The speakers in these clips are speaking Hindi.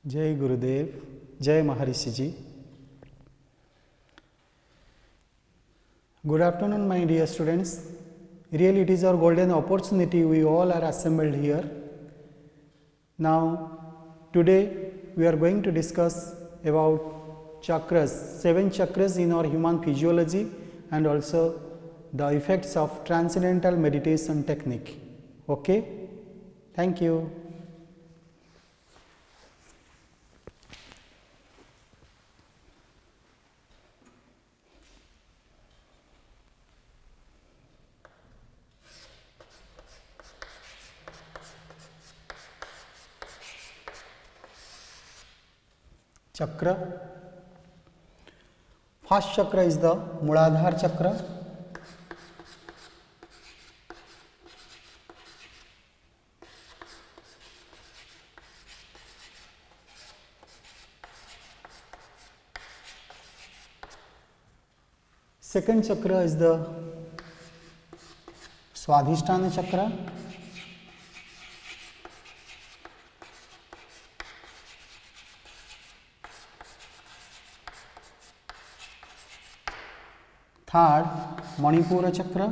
जय गुरुदेव, जय महर्षि जी. Good afternoon, my dear students. Really, it is our golden opportunity. We all are assembled here. Now, today we are going to discuss about chakras, 7 chakras in our human physiology, and also the effects of transcendental meditation technique. Okay? Thank you. Chakra. First chakra is the Muladhara chakra. Second chakra is the Swadhisthana chakra. Third, Manipura chakra.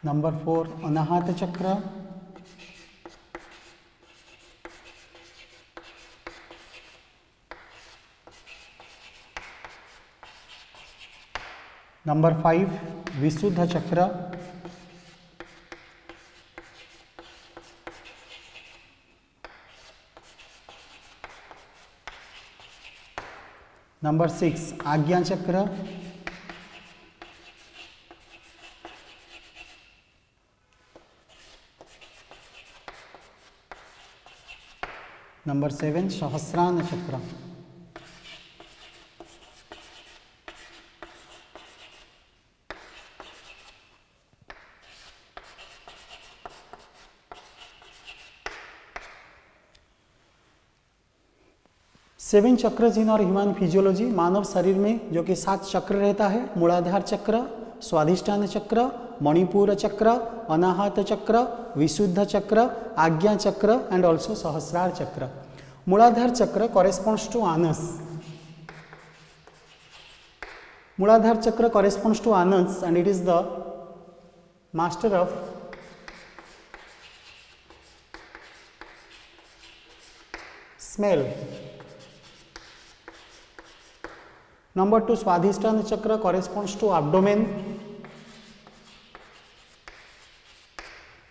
Number 4, Anahata chakra. Number 5, Visuddha chakra. Number 6, Agya chakra. Number 7, Sahasrara chakra. Seven चक्र इन और ह्यूमन फिजियोलॉजी, मानव शरीर में जो कि 7 चक्र रहता है. मूलाधार चक्र, स्वाधिष्ठान चक्र, मणिपुर चक्र, अनाहत चक्र, विशुद्ध चक्र, आज्ञा चक्र एंड ऑल्सो सहस्रार चक्र. मूलाधार chakra corresponds to anus. Muladhara chakra corresponds to anus and it is the master of smell. Number 2, Swadhisthana chakra corresponds to abdomen.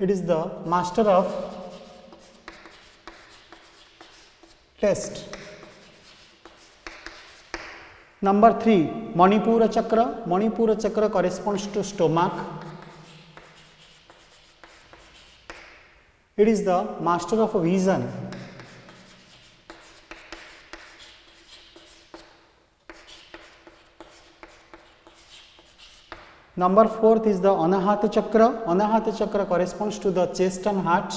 It is the master of taste. Number 3, Manipura chakra. Manipura chakra corresponds to stomach. It is the master of vision. Number 4 is the Anahata chakra. Anahata chakra corresponds to the chest and heart.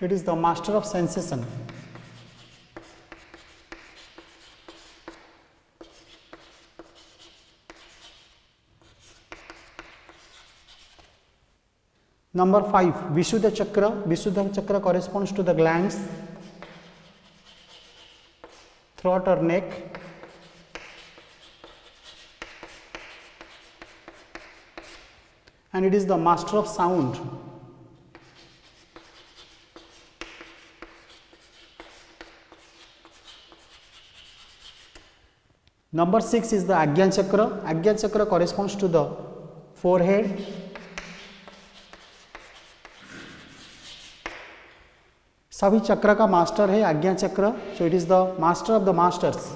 It is the master of sensation. Number 5, Visuddha chakra. Visuddha chakra corresponds to the glands, throat or neck. And it is the master of sound. Number 6 is the Agya chakra. Agya chakra corresponds to the forehead. सभी चक्र का मास्टर है Ajna chakra. So it is the master of the masters.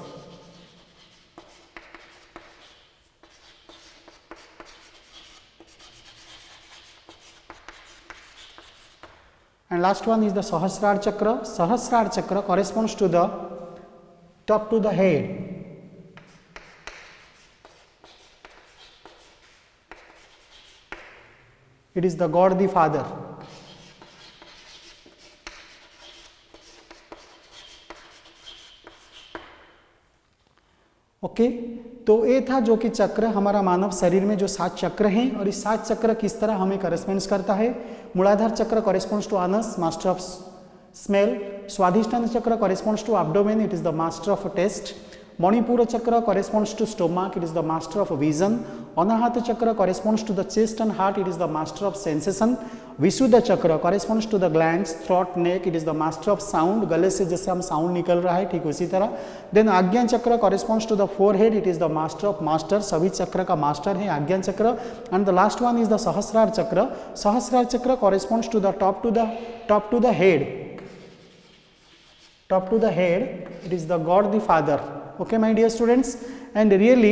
And last one is the Sahasrara chakra. Sahasrara chakra corresponds to the top to the head. It is the God the father. Okay, तो ये था जो कि चक्र हमारा मानव शरीर में जो 7 चक्र हैं और इस 7 चक्र किस तरह हमें करेस्पॉन्ड्स करता है। Muladhara chakra corresponds to anus, master of smell. Swadhisthana chakra corresponds to abdomen, it is the master of taste. Manipur chakra corresponds to stomach, it is the master of vision. Anahata chakra corresponds to the chest and heart, it is the master of sensation. विशुद्ध चक्र corresponds to the glands, throat, neck, it is the master of sound. गले से जैसे हम साउंड निकल रहा है ठीक उसी तरह. देन आज्ञा चक्र corresponds to the forehead, it is the master of master. सभी चक्र का मास्टर है Ajna chakra. And the last one is the Sahasrara chakra. Sahasrara चक्र corresponds to the top to the head. Top to the head, it is the God the Father. Okay, my dear students, and really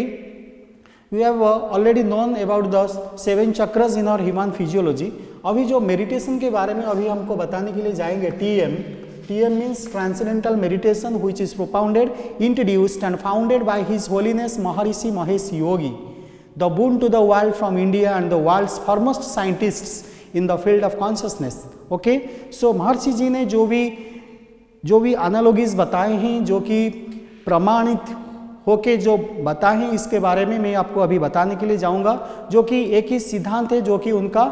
we have already known about the 7 chakras in our human physiology. अभी जो मेडिटेशन के बारे में अभी हमको बताने के लिए जाएंगे, TM means Transcendental Meditation, which is propounded, introduced and founded by His Holiness Maharishi Mahesh Yogi, the boon to the world from India and the world's foremost scientists in the field of consciousness. Okay, so महर्षि जी ने जो भी एनालॉजीज बताए हैं, जो कि प्रमाणित होके जो बताए हैं, इसके बारे में मैं आपको अभी बताने के लिए जाऊंगा, जो कि एक ही सिद्धांत है, जो कि उनका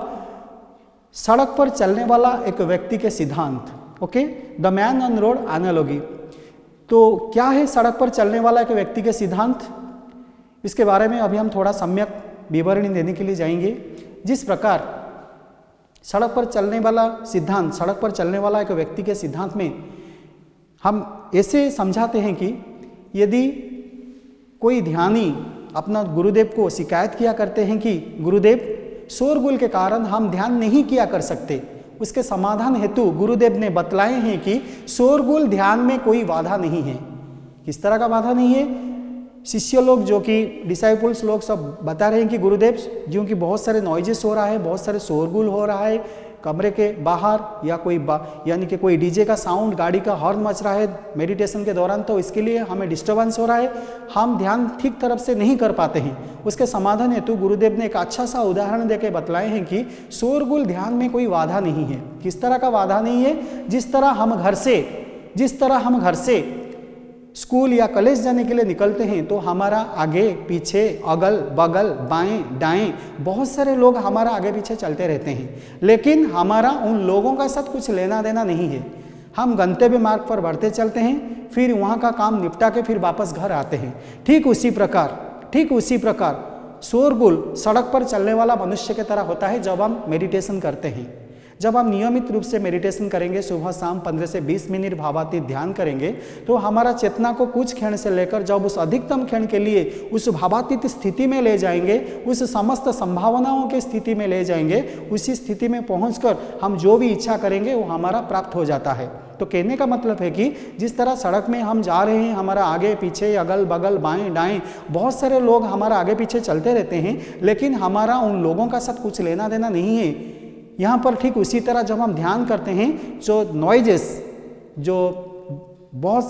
सड़क पर चलने वाला एक व्यक्ति के सिद्धांत. Okay, the man on road analogy. तो क्या है सड़क पर चलने वाला एक व्यक्ति के सिद्धांत, इसके बारे में अभी हम थोड़ा सम्यक विवरणी देने के लिए जाएंगे. जिस प्रकार सड़क पर चलने वाला सिद्धांत, सड़क पर चलने वाला एक व्यक्ति के सिद्धांत में हम ऐसे समझाते हैं कि यदि कोई ध्यानी अपना गुरुदेव को शिकायत किया करते हैं कि गुरुदेव शोरगुल के कारण हम ध्यान नहीं किया कर सकते, उसके समाधान हेतु गुरुदेव ने बतलाए हैं कि शोरगुल ध्यान में कोई बाधा नहीं है. किस तरह का बाधा नहीं है? शिष्य लोग जो कि डिसाइपल्स लोग सब बता रहे हैं कि गुरुदेव जो कि बहुत सारे नॉइजेस हो रहा है, बहुत सारे शोरगुल हो रहा है कमरे के बाहर, या यानी कि कोई डीजे का साउंड, गाड़ी का हॉर्न मच रहा है मेडिटेशन के दौरान, तो इसके लिए हमें डिस्टर्बेंस हो रहा है, हम ध्यान ठीक तरफ से नहीं कर पाते हैं. उसके समाधान हेतु गुरुदेव ने एक अच्छा सा उदाहरण देके बतलाए हैं कि शोरगुल ध्यान में कोई बाधा नहीं है. किस तरह का बाधा नहीं है? जिस तरह हम घर से स्कूल या कॉलेज जाने के लिए निकलते हैं तो हमारा आगे पीछे अगल बगल बाएं दाएं बहुत सारे लोग हमारा आगे पीछे चलते रहते हैं, लेकिन हमारा उन लोगों का साथ कुछ लेना देना नहीं है. हम गंतव्य मार्ग पर बढ़ते चलते हैं, फिर वहाँ का काम निपटा के फिर वापस घर आते हैं. ठीक उसी प्रकार शोरगुल सड़क पर चलने वाला मनुष्य की तरह होता है जब हम मेडिटेशन करते हैं. जब हम नियमित रूप से मेडिटेशन करेंगे, सुबह शाम 15 से 20 मिनट भावातीत ध्यान करेंगे, तो हमारा चेतना को कुछ क्षण से लेकर जब उस अधिकतम क्षण के लिए उस भावातीत स्थिति में ले जाएंगे, उस समस्त संभावनाओं के स्थिति में ले जाएंगे, उसी स्थिति में पहुंचकर हम जो भी इच्छा करेंगे वो हमारा प्राप्त हो जाता है. तो कहने का मतलब है कि जिस तरह सड़क में हम जा रहे हैं, हमारा आगे पीछे अगल बगल बाएं दाएं बहुत सारे लोग हमारा आगे पीछे चलते रहते हैं, लेकिन हमारा उन लोगों का साथ कुछ लेना देना नहीं है. यहाँ पर ठीक उसी तरह जब हम ध्यान करते हैं, जो नॉइजेस, जो बहुत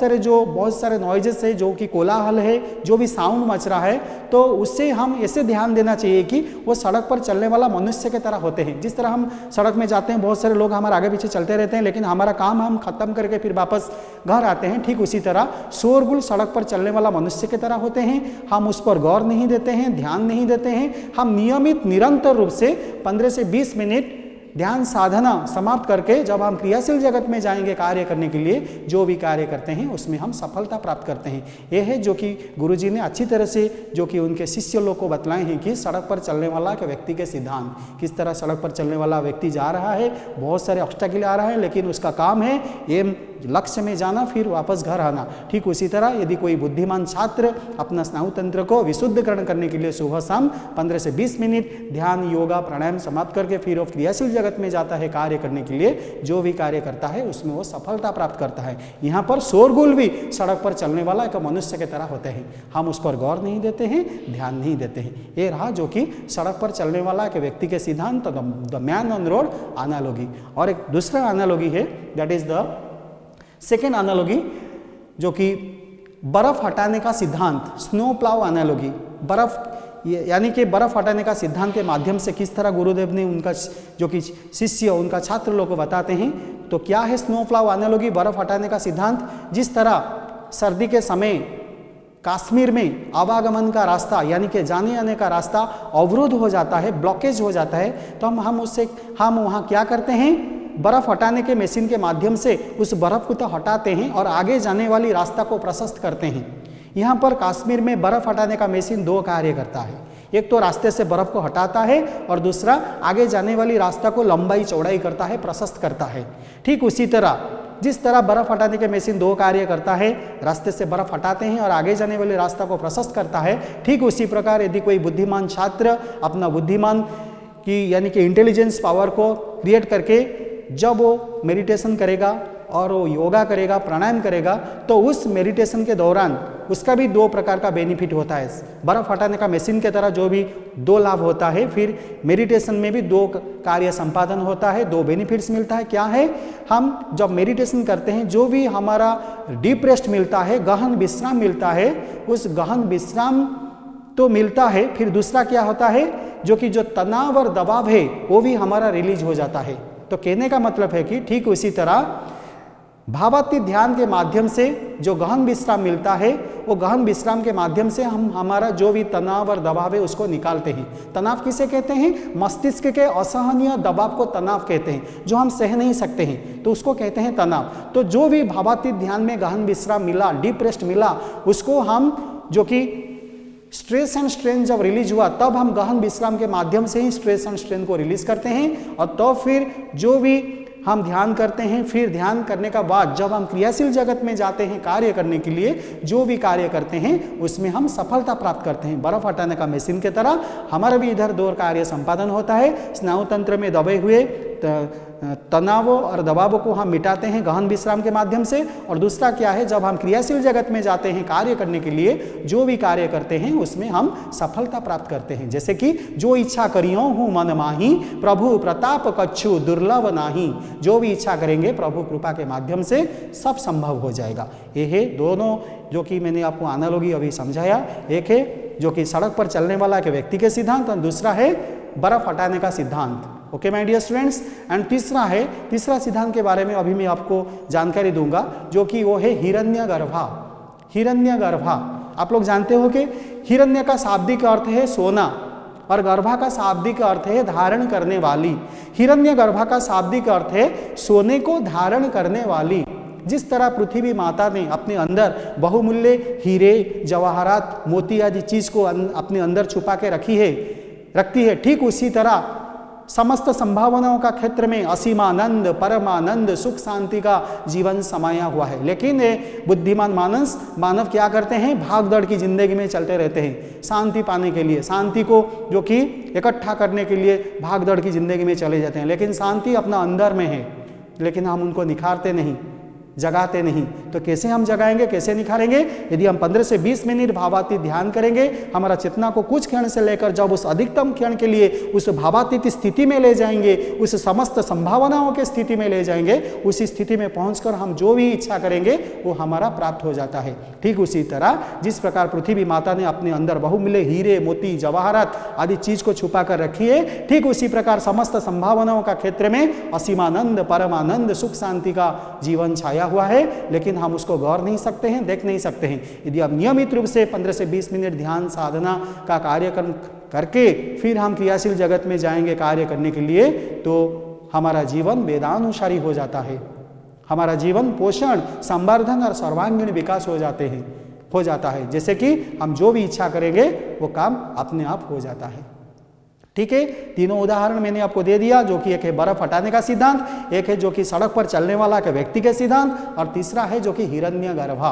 सारे नॉइजेस है, जो कि कोलाहल है, जो भी साउंड मच रहा है, तो उससे हम ऐसे ध्यान देना चाहिए कि वो सड़क पर चलने वाला मनुष्य की तरह होते हैं. जिस तरह हम सड़क में जाते हैं, बहुत सारे लोग हमारे आगे पीछे चलते रहते हैं, लेकिन हमारा काम हम खत्म करके फिर वापस घर आते हैं. ठीक उसी तरह शोरगुल सड़क पर चलने वाला मनुष्य की तरह होते हैं. हम उस पर गौर नहीं देते हैं, ध्यान नहीं देते हैं. हम नियमित निरंतर रूप से 15 से 20 मिनट ध्यान साधना समाप्त करके जब हम क्रियाशील जगत में जाएंगे कार्य करने के लिए, जो भी कार्य करते हैं उसमें हम सफलता प्राप्त करते हैं. यह है जो कि गुरुजी ने अच्छी तरह से जो कि उनके शिष्य लोग को बतलाए हैं कि सड़क पर चलने वाला के व्यक्ति के सिद्धांत. किस तरह सड़क पर चलने वाला व्यक्ति जा रहा है, बहुत सारे ऑब्स्टेकल आ रहा है, लेकिन उसका काम है एम लक्ष्य में जाना, फिर वापस घर आना. ठीक उसी तरह यदि कोई बुद्धिमान छात्र अपना स्नायु तंत्र को विशुद्धकरण करने के लिए सुबह शाम 15 से 20 मिनट ध्यान योगा प्राणायाम समाप्त करके फिर वो क्रियाशील जगत में जाता है कार्य करने के लिए, जो भी कार्य करता है उसमें वो सफलता प्राप्त करता है. यहाँ पर शोरगुल भी सड़क पर चलने वाला एक मनुष्य की तरह होते हैं. हम उस पर गौर नहीं देते हैं, ध्यान नहीं देते हैं. ये रहा जो कि सड़क पर चलने वाला एक व्यक्ति के सिद्धांत, the man on road analogy. और एक दूसरा एनालॉजी है, that is the second analogy, जो कि बर्फ हटाने का सिद्धांत, स्नो प्लाव एनालॉजी. बर्फ यानी कि बर्फ हटाने का सिद्धांत के माध्यम से किस तरह गुरुदेव ने उनका जो कि शिष्य उनका छात्र लोग को बताते हैं. तो क्या है स्नो प्लाव एनालॉजी, बर्फ हटाने का सिद्धांत? जिस तरह सर्दी के समय कश्मीर में आवागमन का रास्ता यानी कि जाने आने का रास्ता अवरुद्ध हो जाता है, ब्लॉकेज हो जाता है, तो हम वहाँ क्या करते हैं, बर्फ़ हटाने के मशीन के माध्यम से उस बर्फ़ को तो हटाते हैं और आगे जाने वाली रास्ता को प्रशस्त करते हैं। यहाँ पर कश्मीर में बर्फ़ हटाने का मशीन दो कार्य करता है, एक तो रास्ते से बर्फ़ को हटाता है और दूसरा आगे जाने वाली रास्ता को लंबाई चौड़ाई करता है, प्रशस्त करता है। ठीक उसी तरह जिस तरह बर्फ़ हटाने के मशीन दो कार्य करता है, रास्ते से बर्फ़ हटाते हैं और आगे जाने वाले रास्ता को प्रशस्त करता है, ठीक उसी प्रकार यदि कोई बुद्धिमान छात्र अपना बुद्धिमान की यानी कि इंटेलिजेंस पावर को क्रिएट करके जब वो मेडिटेशन करेगा और वो योगा करेगा, प्राणायाम करेगा, तो उस मेडिटेशन के दौरान उसका भी दो प्रकार का बेनिफिट होता है। बर्फ़ हटाने का मशीन की तरह जो भी दो लाभ होता है, फिर मेडिटेशन में भी दो कार्य संपादन होता है, दो बेनिफिट्स मिलता है। क्या है, हम जब मेडिटेशन करते हैं जो भी हमारा डीप रेस्ट मिलता है, गहन विश्राम मिलता है, उस गहन विश्राम तो मिलता है, फिर दूसरा क्या होता है, जो तनाव और दबाव है वो भी हमारा रिलीज हो जाता है। तो कहने का मतलब है कि ठीक उसी तरह भावातीत ध्यान के माध्यम से जो गहन विश्राम मिलता है, वो गहन विश्राम के माध्यम से हम हमारा जो भी तनाव और दबाव है उसको निकालते हैं। तनाव किसे कहते हैं, मस्तिष्क के असहनीय दबाव को तनाव कहते हैं, जो हम सह नहीं सकते हैं तो उसको कहते हैं तनाव। तो जो भी भावातीत ध्यान में गहन विश्राम मिला, डीप रेस्ट मिला, उसको हम जो कि स्ट्रेस एंड स्ट्रेन जब रिलीज हुआ तब हम गहन विश्राम के माध्यम से ही स्ट्रेस एंड स्ट्रेन को रिलीज करते हैं। और तो फिर जो भी हम ध्यान करते हैं, फिर ध्यान करने का बाद जब हम क्रियाशील जगत में जाते हैं कार्य करने के लिए, जो भी कार्य करते हैं उसमें हम सफलता प्राप्त करते हैं। बर्फ हटाने का मशीन की तरह हमारा भी इधर दो कार्य संपादन होता है। स्नायु तंत्र में दबे हुए तनावों और दबावों को हम मिटाते हैं गहन विश्राम के माध्यम से। और दूसरा क्या है, जब हम क्रियाशील जगत में जाते हैं कार्य करने के लिए, जो भी कार्य करते हैं उसमें हम सफलता प्राप्त करते हैं। जैसे कि जो इच्छा करियो हूँ मन माही, प्रभु प्रताप कछु दुर्लभ नाही। जो भी इच्छा करेंगे प्रभु कृपा के माध्यम से सब संभव हो जाएगा। ये है दोनों जो कि मैंने आपको एनालॉजी अभी समझाया। एक है जो कि सड़क पर चलने वाला के व्यक्ति के सिद्धांत और दूसरा है बर्फ हटाने का सिद्धांत। Okay my dear students. And तीसरा सिद्धांत के बारे में अभी मैं आपको जानकारी दूंगा, जो कि वो है हिरण्यगर्भा। हिरण्यगर्भा आप लोग जानते हो कि हिरण्य का शाब्दिक अर्थ है सोना और गर्भा का शाब्दिक अर्थ है धारण करने वाली। हिरण्यगर्भा का शाब्दिक अर्थ है सोने को धारण करने वाली। जिस तरह पृथ्वी माता ने अपने अंदर बहुमूल्य हीरे, जवाहरात, मोती आदि चीज को अपने अंदर छुपा के रखती है, ठीक उसी तरह समस्त संभावनाओं का क्षेत्र में असीमानंद, परमानंद, सुख शांति का जीवन समाया हुआ है। लेकिन बुद्धिमान मानव क्या करते हैं, भागदौड़ की जिंदगी में चलते रहते हैं। शांति पाने के लिए, शांति को जो कि इकट्ठा करने के लिए भागदौड़ की जिंदगी में चले जाते हैं। लेकिन शांति अपना अंदर में है, लेकिन हम उनको निखारते नहीं, जगाते नहीं। तो कैसे हम जगाएंगे, कैसे निखारेंगे? यदि हम 15 से 20 मिनट भावातीत ध्यान करेंगे, हमारा चेतना को कुछ क्षण से लेकर जब उस अधिकतम क्षण के लिए उस भावातीत स्थिति में ले जाएंगे, उस समस्त संभावनाओं के स्थिति में ले जाएंगे, उसी स्थिति में पहुंचकर हम जो भी इच्छा करेंगे वो हमारा प्राप्त हो जाता है। ठीक उसी तरह जिस प्रकार पृथ्वी माता ने अपने अंदर बहुमूल्य हीरे, मोती, जवाहरात आदि चीज को छुपा कर रखी है, ठीक उसी प्रकार समस्त संभावनाओं का क्षेत्र में असीमानंद, परमानंद, सुख शांति का जीवन छाया हुआ है। लेकिन हम उसको गौर नहीं सकते हैं, देख नहीं सकते हैं। यदि आप नियमित रूप से 15 से 20 मिनट ध्यान साधना का कार्यक्रम करके फिर हम क्रियाशील जगत में जाएंगे कार्य करने के लिए, तो हमारा जीवन वेदानुसारी हो जाता है। हमारा जीवन पोषण, संवर्धन और सर्वांगीण विकास हो जाता है। जैसे कि हम जो भी इच्छा करेंगे वो काम अपने आप हो जाता है। ठीक है, तीनों उदाहरण मैंने आपको दे दिया, जो कि एक है बर्फ हटाने का सिद्धांत, एक है जो कि सड़क पर चलने वाला के व्यक्ति के सिद्धांत, और तीसरा है जो कि हिरण्यगर्भा।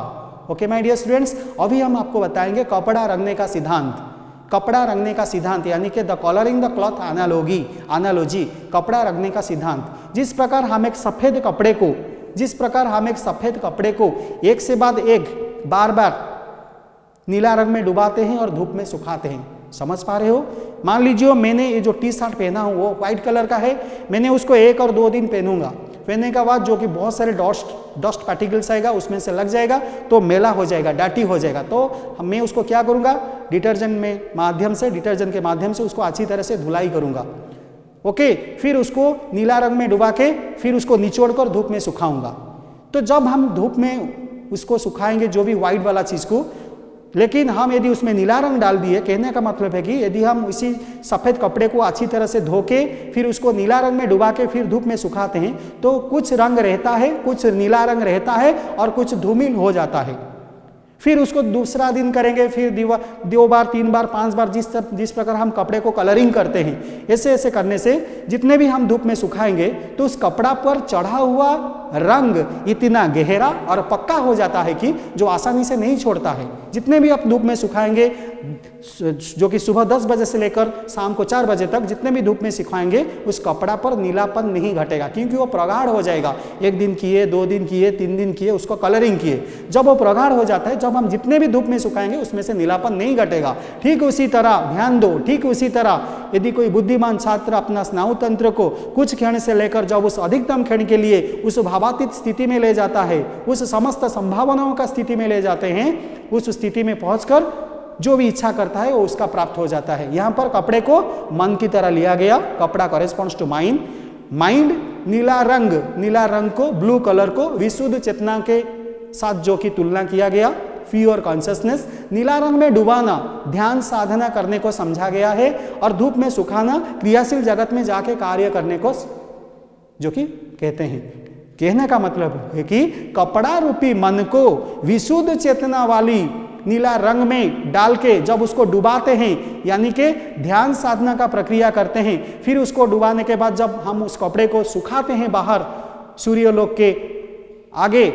ओके माय डियर स्टूडेंट्स, अभी हम आपको बताएंगे कपड़ा रंगने का सिद्धांत। कपड़ा रंगने का सिद्धांत यानी कि the colouring the cloth analogy, कपड़ा रंगने का सिद्धांत। जिस प्रकार हम एक सफेद कपड़े को एक से बाद एक बार बार नीला रंग में डुबाते हैं और धूप में सुखाते हैं। समझ पा रहे हो? मान लीजिए मैंने ये जो टी शर्ट पहना हूँ वो व्हाइट कलर का है, मैंने उसको 1 और 2 दिन पहनूंगा। पहनने के बाद जो कि बहुत सारे डस्ट पार्टिकल्स आएगा, उसमें से लग जाएगा तो मेला हो जाएगा, डाटी हो जाएगा। तो मैं उसको क्या करूँगा, डिटर्जेंट के माध्यम से उसको अच्छी तरह से धुलाई करूँगा। ओके, फिर उसको नीला रंग में डुबा के फिर उसको निचोड़ कर धूप में सुखाऊंगा। तो जब हम धूप में उसको सुखाएंगे जो भी व्हाइट वाला चीज़ को, लेकिन हम यदि उसमें नीला रंग डाल दिए, कहने का मतलब है कि यदि हम उसी सफ़ेद कपड़े को अच्छी तरह से धो के फिर उसको नीला रंग में डुबा के फिर धूप में सुखाते हैं तो कुछ रंग रहता है, कुछ नीला रंग रहता है और कुछ धूमिल हो जाता है। फिर उसको दूसरा दिन करेंगे, फिर 2 बार 3 बार 5 बार जिस प्रकार हम कपड़े को कलरिंग करते हैं, ऐसे ऐसे करने से जितने भी हम धूप में सुखाएंगे तो उस कपड़ा पर चढ़ा हुआ रंग इतना गहरा और पक्का हो जाता है कि जो आसानी से नहीं छोड़ता है। जितने भी आप धूप में सुखाएंगे, जो कि सुबह 10 बजे से लेकर शाम को 4 बजे तक जितने भी धूप में सुखाएंगे, उस कपड़ा पर नीलापन नहीं घटेगा, क्योंकि वो प्रगाढ़ हो जाएगा। 1 दिन किए, 2 दिन किए, 3 दिन किए, उसको कलरिंग किए, जब वो प्रगाढ़ हो जाता है, जब हम जितने भी धूप में सुखाएंगे उसमें से नीलापन नहीं घटेगा। ठीक उसी तरह ध्यान दो, ठीक उसी तरह यदि कोई बुद्धिमान छात्र अपना स्नायु तंत्र को कुछ क्षण से लेकर जब उस अधिकतम क्षण के लिए उस भावातीत स्थिति में ले जाता है, उस समस्त संभावनाओं का स्थिति में ले जाते हैं, उस स्थिति में पहुंचकर जो भी इच्छा करता है वो उसका प्राप्त हो जाता है। यहाँ पर कपड़े को मन की तरह लिया गया, कपड़ा कॉरेस्पॉन्ड्स टू माइंड, माइंड नीला रंग को, ब्लू कलर को विशुद्ध चेतना के साथ जो की तुलना किया गया, प्योर कॉन्शियसनेस, नीला रंग में डुबाना ध्यान साधना करने को समझा गया है, और धूप में सुखाना क्रियाशील जगत में जाके कार्य करने को जो कि कहते हैं। कहने का मतलब है कि कपड़ा रूपी मन को विशुद्ध चेतना वाली नीला रंग में डाल के जब उसको डुबाते हैं, यानी कि ध्यान साधना का प्रक्रिया करते हैं, फिर उसको डुबाने के बाद जब हम उस कपड़े को सुखाते हैं बाहर सूर्यलोक के आगे,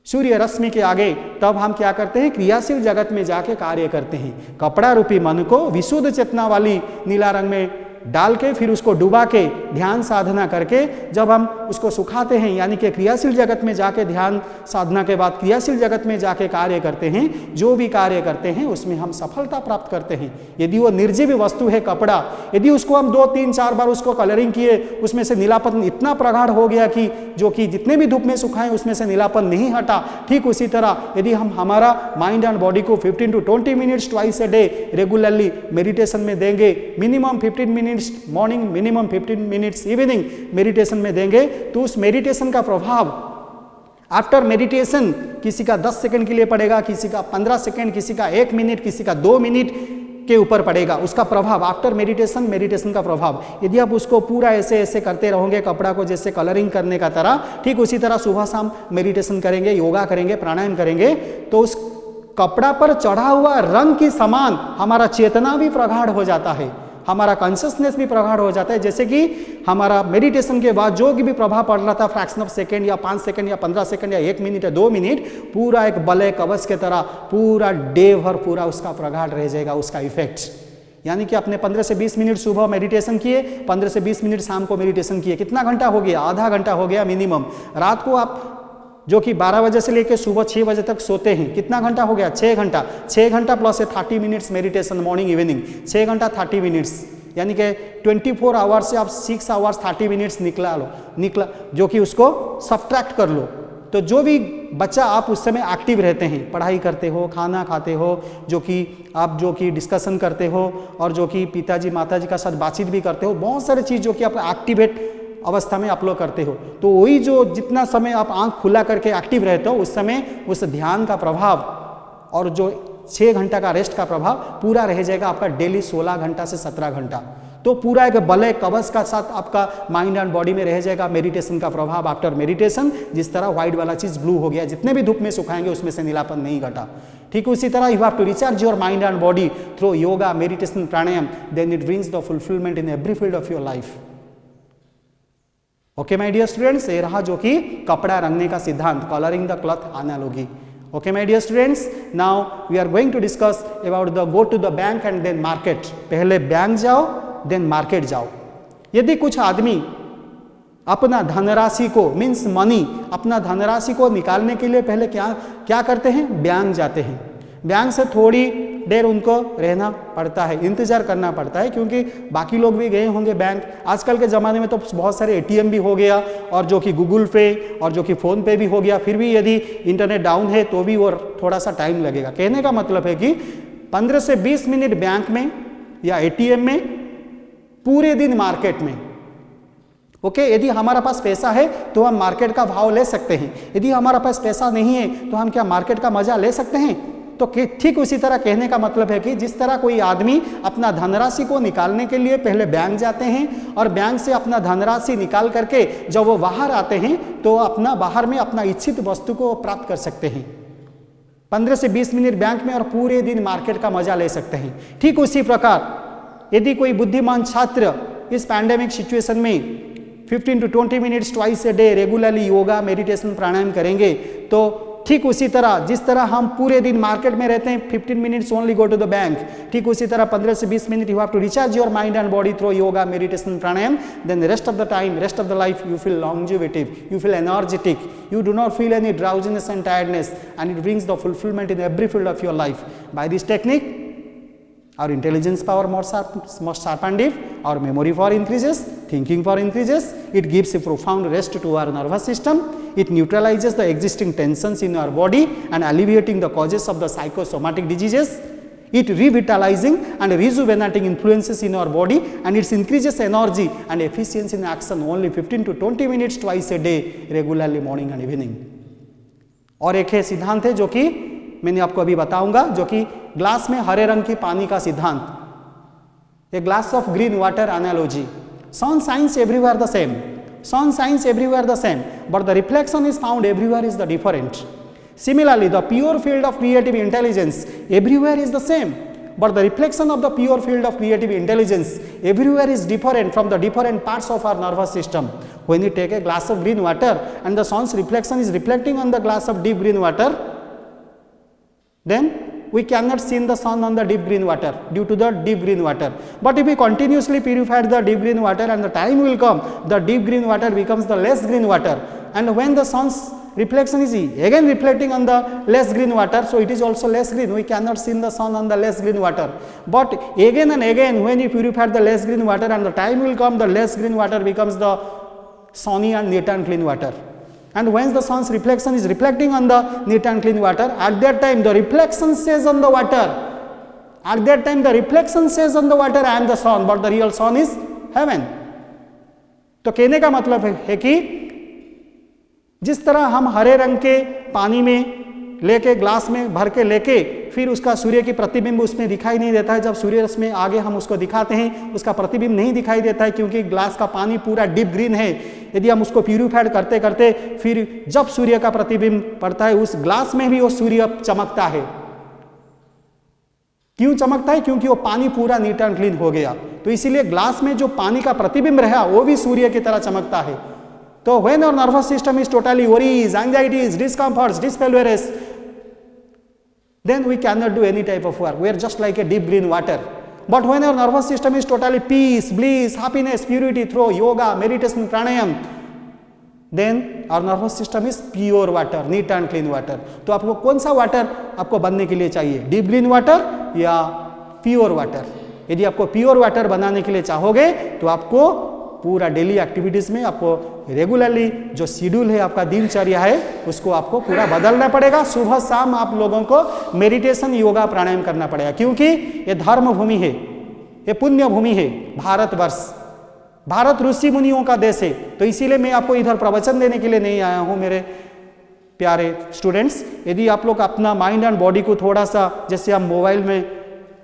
सूर्य रश्मि के आगे, तब हम क्या करते हैं, क्रियाशील जगत में जाके कार्य करते हैं। कपड़ा रूपी मन को विशुद्ध चेतना वाली नीला रंग में डाल के फिर उसको डुबा के ध्यान साधना करके जब हम उसको सुखाते हैं, यानी कि क्रियाशील जगत में जाके ध्यान साधना के बाद क्रियाशील जगत में जाके कार्य करते हैं, जो भी कार्य करते हैं उसमें हम सफलता प्राप्त करते हैं। यदि वो निर्जीव वस्तु है कपड़ा, यदि उसको हम 2, 3, 4 बार उसको कलरिंग किए, उसमें से नीलापन इतना प्रगाढ़ हो गया कि जो कि जितने भी धूप में सुखाएं उसमें से नीलापन नहीं हटा, ठीक उसी तरह यदि हम हमारा माइंड एंड बॉडी को 15 to 20 minutes twice a day regularly meditation में देंगे, minimum 15 minutes morning, minimum 15 minutes evening meditation में देंगे, तो उस मेडिटेशन का प्रभाव आफ्टर मेडिटेशन किसी का 10 सेकंड के लिए पड़ेगा, किसी का 15 सेकंड, किसी का 1 मिनट, किसी का 2 मिनट के ऊपर पड़ेगा। उसका प्रभाव आफ्टर मेडिटेशन का प्रभाव, यदि आप उसको पूरा ऐसे ऐसे करते रहोगे कपड़ा को जैसे कलरिंग करने का तरह, ठीक उसी तरह सुबह शाम मेडिटेशन करेंगे, योगा करेंगे, प्राणायाम करेंगे, तो उस कपड़ा पर चढ़ा हुआ रंग के समान हमारा चेतना भी प्रगाढ़ हो जाता है, हमारा कॉन्शियसनेस भी प्रगाढ़ हो जाता है। जैसे कि हमारा मेडिटेशन के बाद जो भी प्रभाव पड़ रहा था फ्रैक्शन ऑफ सेकंड या 5 सेकंड या 15 सेकंड या 1 मिनट या 2 मिनट, पूरा एक बलय कवच के तरह पूरा डे भर पूरा उसका प्रगाढ़ रह जाएगा, उसका इफेक्ट। यानी कि आपने 15 से 20 मिनट सुबह मेडिटेशन किए, 15 से 20 मिनट शाम को मेडिटेशन किए, कितना घंटा हो गया, आधा घंटा हो गया मिनिमम। रात को आप जो कि 12 बजे से लेकर सुबह 6 बजे तक सोते हैं, कितना घंटा हो गया, 6 घंटा। 6 घंटा plus 30 minutes meditation morning evening, 6 घंटा 30 मिनट्स, यानी कि 24 आवर्स से आप 6 आवर्स 30 मिनट्स निकला जो कि उसको सब्ट्रैक्ट कर लो, तो जो भी बच्चा आप उस समय एक्टिव रहते हैं, पढ़ाई करते हो, खाना खाते हो, जो कि आप जो कि डिस्कशन करते हो, और जो कि पिताजी माताजी का साथ बातचीत भी करते हो, बहुत सारे चीज़ जो कि आप एक्टिवेट अवस्था में आप लोग करते हो, तो वही जो जितना समय आप आंख खुला करके एक्टिव रहते हो, उस समय उस ध्यान का प्रभाव और जो 6 घंटा का रेस्ट का प्रभाव पूरा रह जाएगा आपका डेली 16 घंटा से 17 घंटा। तो पूरा एक बलय कवच का साथ आपका माइंड एंड बॉडी में रह जाएगा मेडिटेशन का प्रभाव। आफ्टर मेडिटेशन जिस तरह व्हाइट वाला चीज ब्लू हो गया, जितने भी धूप में सुखाएंगे उसमें से नीलापन नहीं घटा। ठीक उसी तरह you have to recharge your mind and body through yoga, meditation, pranayama, then it brings the fulfilment in every field of your life. Okay my dear students, ये रहा जो कि कपड़ा रंगने का सिद्धांत, colouring the cloth analogy. Okay my dear students, now we are going to discuss about the go to the bank and then market. पहले बैंक जाओ देन मार्केट जाओ। यदि कुछ आदमी अपना धनराशि को मीन्स मनी, अपना धनराशि को निकालने के लिए पहले क्या करते हैं, बैंक जाते हैं। बैंक से थोड़ी देर उनको रहना पड़ता है, इंतजार करना पड़ता है, क्योंकि बाकी लोग भी गए होंगे बैंक। आजकल के ज़माने में तो बहुत सारे एटीएम भी हो गया, और जो कि गूगल पे और जो कि फ़ोन पे भी हो गया। फिर भी यदि इंटरनेट डाउन है तो भी वो थोड़ा सा टाइम लगेगा। कहने का मतलब है कि 15 से 20 मिनट बैंक में या एटीएम में, पूरे दिन मार्केट में। ओके, यदि हमारा पास पैसा है तो हम मार्केट का भाव ले सकते हैं। यदि हमारा पास पैसा नहीं है तो हम क्या मार्केट का मजा ले सकते हैं? तो ठीक उसी तरह कहने का मतलब है कि जिस तरह कोई आदमी अपना धनराशि को निकालने के लिए पहले बैंक जाते हैं और बैंक से अपना धनराशि निकाल करके जब वो बाहर आते हैं तो अपना बाहर में अपना इच्छित वस्तु को प्राप्त कर सकते हैं। 15 से 20 मिनट बैंक में और पूरे दिन मार्केट का मजा ले सकते हैं। ठीक उसी प्रकार यदि कोई बुद्धिमान छात्र इस पैंडेमिक सिचुएशन में 15 to 20 minutes twice a day regularly yoga meditation pranayama करेंगे तो ठीक उसी तरह जिस तरह हम पूरे दिन मार्केट में रहते हैं 15 minutes only go to the bank, ठीक उसी तरह 15 से 20 minute you have to recharge your mind and body through yoga meditation pranayama, then rest of the time, rest of the life you feel longevitive, you feel energetic, you do not feel any drowsiness and tiredness, and it brings the fulfillment in every field of your life. By this technique, our intelligence power more sharpened, our memory power increases, thinking power increases, it gives a profound rest to our nervous system, it neutralizes the existing tensions in our body and alleviating the causes of the psychosomatic diseases, it revitalizing and rejuvenating influences in our body, and it increases energy and efficiency in action only 15 to 20 minutes twice a day regularly morning and evening. और एक है सिद्धांत है जो कि मैंने आपको अभी बताऊंगा, जो कि ग्लास में हरे रंग की पानी का सिद्धांत, a glass of green water analogy. Sun shines everywhere the same, sun shines everywhere the same, but the reflection is found everywhere is the different. Similarly, the pure field of creative intelligence everywhere is the same, but the reflection of the pure field of creative intelligence everywhere is different from the different parts of our nervous system. When you take a glass of green water and the sun's reflection is reflecting on the glass of deep green water, then we cannot see the sun on the deep green water due to the deep green water. But if we continuously purify the deep green water, and the time will come, the deep green water becomes the less green water, and when the sun's reflection is again reflecting on the less green water, so it is also less green, we cannot see the sun on the less green water. But again and again, when you purify the less green water, and the time will come, the less green water becomes the sunny and neat and clean water. And when the sun's reflection is reflecting on the neat and clean water, at that time the reflection says on the water, at that time the reflection says on the water, I am the sun, but the real sun is heaven. तो कहने का मतलब है कि जिस तरह हम हरे रंग के पानी में लेके ग्लास में भर के लेके फिर उसका सूर्य की प्रतिबिंब उसमें दिखाई नहीं देता है, जब सूर्य रश्मि आगे हम उसको दिखाते हैं उसका प्रतिबिंब नहीं दिखाई देता है क्योंकि ग्लास का पानी पूरा डीप ग्रीन है. यदि हम उसको प्यूरिफाइड करते करते फिर जब सूर्य का प्रतिबिंब पड़ता है उस ग्लास में भी वो सूर्य चमकता है. क्यों चमकता है? क्योंकि वो पानी पूरा नीट एंड क्लीन हो गया. तो इसीलिए ग्लास में जो पानी का प्रतिबिंब रहा वो भी सूर्य की तरह चमकता है. तो when our nervous system is totally worries, anxieties, discomforts, disfavors, then we cannot do any type of work. We are just like a deep green water. But when our nervous system is totally peace, bliss, happiness, purity through yoga, meditation, pranayam, then our nervous system is pure water, neat and clean water. तो आपको कौन सा वाटर आपको बनने के लिए चाहिए, डीप ग्रीन वाटर या प्योर वाटर? यदि आपको प्योर वाटर बनाने के लिए चाहोगे तो आपको पूरा डेली एक्टिविटीज में आपको रेगुलरली जो शेड्यूल है आपका दिनचर्या है उसको आपको पूरा बदलना पड़ेगा. सुबह शाम आप लोगों को मेडिटेशन योगा प्राणायाम करना पड़ेगा क्योंकि ये धर्म भूमि है, ये पुण्य भूमि है. भारतवर्ष, भारत ऋषि मुनियों का देश है. तो इसीलिए मैं आपको इधर प्रवचन देने के लिए नहीं आया हूँ मेरे प्यारे स्टूडेंट्स. यदि आप लोग अपना माइंड एंड बॉडी को थोड़ा सा, जैसे हम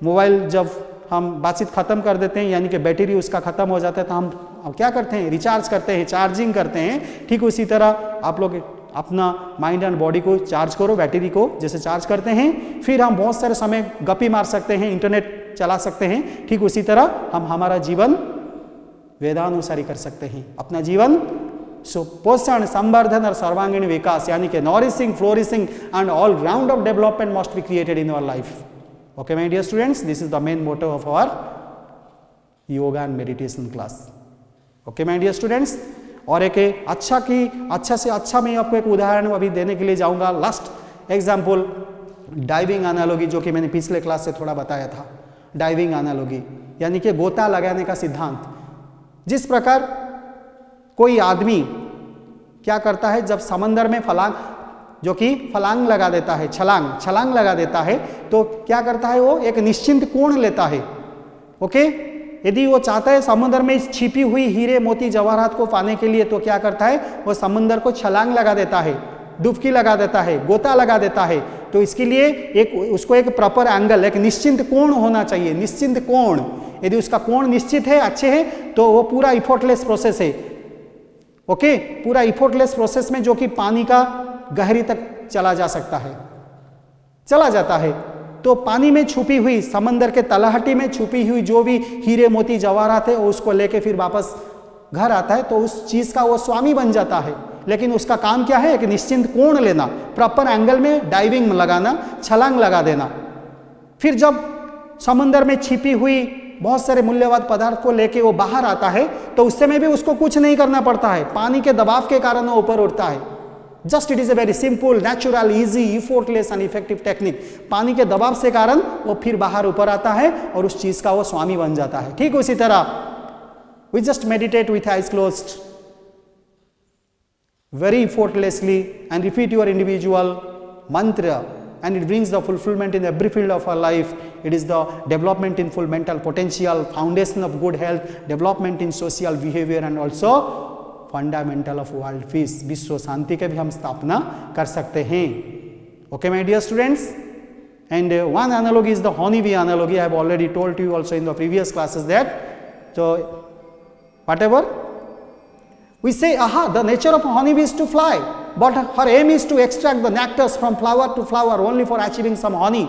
मोबाइल जब हम बातचीत खत्म कर देते हैं यानी कि बैटरी उसका खत्म हो जाता है तो हम क्या करते हैं, रिचार्ज करते हैं, चार्जिंग करते हैं. ठीक उसी तरह आप लोग अपना माइंड एंड बॉडी को चार्ज करो, बैटरी को जैसे चार्ज करते हैं. फिर हम बहुत सारे समय गप्पी मार सकते हैं, इंटरनेट चला सकते हैं. ठीक उसी तरह हम हमारा जीवन वेदानुसारी कर सकते हैं. अपना जीवन पोषण, संवर्धन और सर्वांगीण विकास यानी कि nourishing, flourishing and all round of development must be created in our life. Okay, my dear students, this is the main motto of our yoga and meditation class. Okay, my dear students, और एक अच्छा से अच्छा मैं आपको एक उदाहरण अभी देने के लिए जाऊंगा. लास्ट एग्जाम्पल डाइविंग एनालॉजी, जो कि मैंने पिछले क्लास से थोड़ा बताया था. डाइविंग एनालॉजी यानी कि गोता लगाने का सिद्धांत. जिस प्रकार कोई आदमी क्या करता है, जब समंदर में जो कि फलांग लगा देता है, छलांग लगा देता है, तो क्या करता है, वो एक निश्चिंत कोण लेता है. ओके, यदि वो चाहता है समुद्र में छिपी हुई हीरे मोती जवाहरात को पाने के लिए तो क्या करता है, वो समुद्र को छलांग लगा देता है, डुबकी लगा देता है, गोता लगा देता है. तो इसके लिए उसको एक प्रॉपर एंगल, एक निश्चित कोण होना चाहिए, निश्चित कोण। यदि उसका कोण निश्चित है, अच्छे है, तो वो पूरा इफोर्टलेस प्रोसेस है। ओके, पूरा इफोर्टलेस प्रोसेस में जो कि पानी का गहरी तक चला जा सकता है, चला जाता है। तो पानी में छुपी हुई, समंदर के तलहटी में छुपी हुई जो भी हीरे मोती जवाहरात है, उसको लेके फिर वापस घर आता है, तो उस चीज का वो स्वामी बन जाता है। लेकिन उसका काम क्या है? एक निश्चित कोण लेना, प्रॉपर एंगल में डाइविंग लगाना, छलांग लगा देना। फिर जब समंदर में छिपी हुई बहुत सारे मूल्यवान पदार्थ को लेके वो बाहर आता है, तो उस समय भी उसको कुछ नहीं करना पड़ता है, पानी के दबाव के कारण वो ऊपर उठता है। Just it is a very simple, natural, easy, effortless and effective technique. पानी के दबाव से कारण वो फिर बाहर ऊपर आता है और उस चीज का वो स्वामी बन जाता है। ठीक उसी तरह we just meditate with eyes closed, very effortlessly, and repeat your individual mantra, and it brings the fulfillment in every field of our life. It is the development in full mental potential, foundation of good health, development in social behavior, and also fundamental of world peace. विश्व शांति के भी हम स्थापना कर सकते हैं। Okay, my dear students, and one analogy is the honeybee analogy. I have already told you also in the previous classes that so whatever we say, aha, the nature of a honeybee is to fly, but her aim is to extract the nectars from flower to flower only for achieving some honey.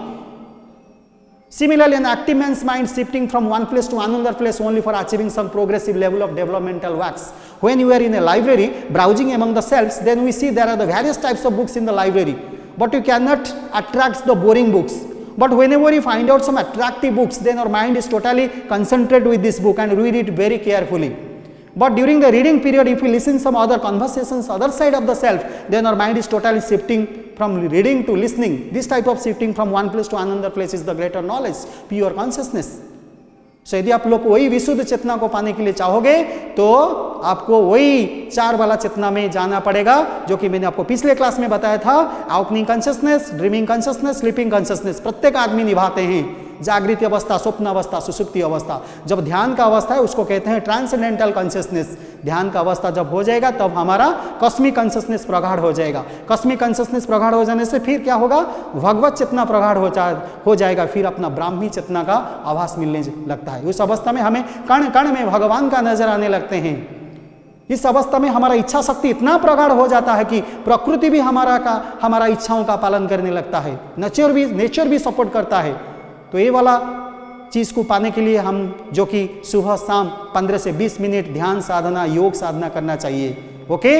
Similarly, an active man's mind shifting from one place to another place only for achieving some progressive level of developmental wax. When you are in a library browsing among the shelves, then we see there are the various types of books in the library, but you cannot attract the boring books. But whenever you find out some attractive books, then our mind is totally concentrated with this book and read it very carefully. But during the reading period, if we listen some other conversations, other side of the self, then our mind is totally shifting from reading to listening. This type of shifting from one place to another place is the greater knowledge, pure consciousness. So यदि आप लोग वही विशुद्ध चेतना को पाने के लिए चाहोगे, तो आपको वही 4 वाला चेतना में जाना पड़ेगा, जो कि मैंने आपको पिछले क्लास में बताया था। Awakening consciousness, dreaming consciousness, sleeping consciousness, प्रत्येक आदमी निभाते हैं। जागृत अवस्था, स्वप्न अवस्था, सुसुप्ति अवस्था। जब ध्यान का अवस्था है उसको कहते हैं ट्रांसेंडेंटल कॉन्शियसनेस। ध्यान का अवस्था जब हो जाएगा तब हमारा कॉस्मिक कॉन्शियसनेस प्रगाढ़ हो जाएगा। कॉस्मिक कॉन्शियसनेस प्रगाढ़ हो जाने से फिर क्या होगा? भगवत चेतना प्रगाढ़ हो जाएगा। फिर अपना ब्राह्मी चेतना का आभास मिलने लगता है। उस अवस्था में हमें कण कण में भगवान का नजर आने लगते हैं। इस अवस्था में हमारा इच्छा शक्ति इतना प्रगाढ़ हो जाता है कि प्रकृति भी हमारा इच्छाओं का पालन करने लगता है। नेचर भी सपोर्ट करता है। तो ये वाला चीज को पाने के लिए हम जो कि सुबह शाम 15 से 20 मिनट ध्यान साधना, योग साधना करना चाहिए। ओके,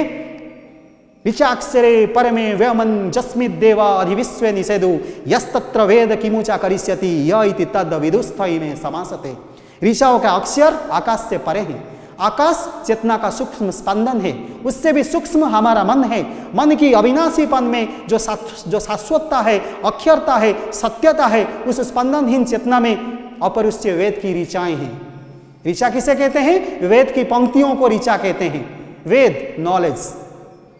ऋचाक्षरे परमे व्योमन जस्मित देवा अधिविश्वे निषेधु यस्तत्र वेद किमुचा करिष्यति य इति तद विदुस्थई में समासते। ऋचाओं का अक्षर आकाश से परे है। आकाश चेतना का सूक्ष्म स्पंदन है, उससे भी सूक्ष्म हमारा मन है। मन की अविनाशीपन में जो शाश्वतता है, अक्षरता है, सत्यता है, उस स्पंदनहीन चेतना में अपरुष्य वेद की ऋचाएं हैं। ऋचा किसे कहते हैं? वेद की पंक्तियों को ऋचा कहते हैं। वेद knowledge,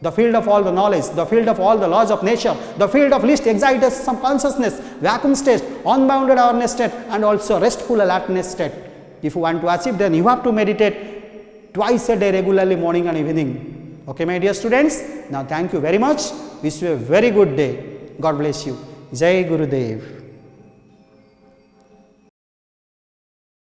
the field of all the knowledge, the field of all the laws of nature, the field of least excited some consciousness, vacuum state, unbounded awareness state, and also restful alertness state. If you want to achieve, then you have to meditate twice a day regularly, morning and evening. Okay, my dear students, now thank you very much. Wish you a very good day. God bless you. Jai Gurudev.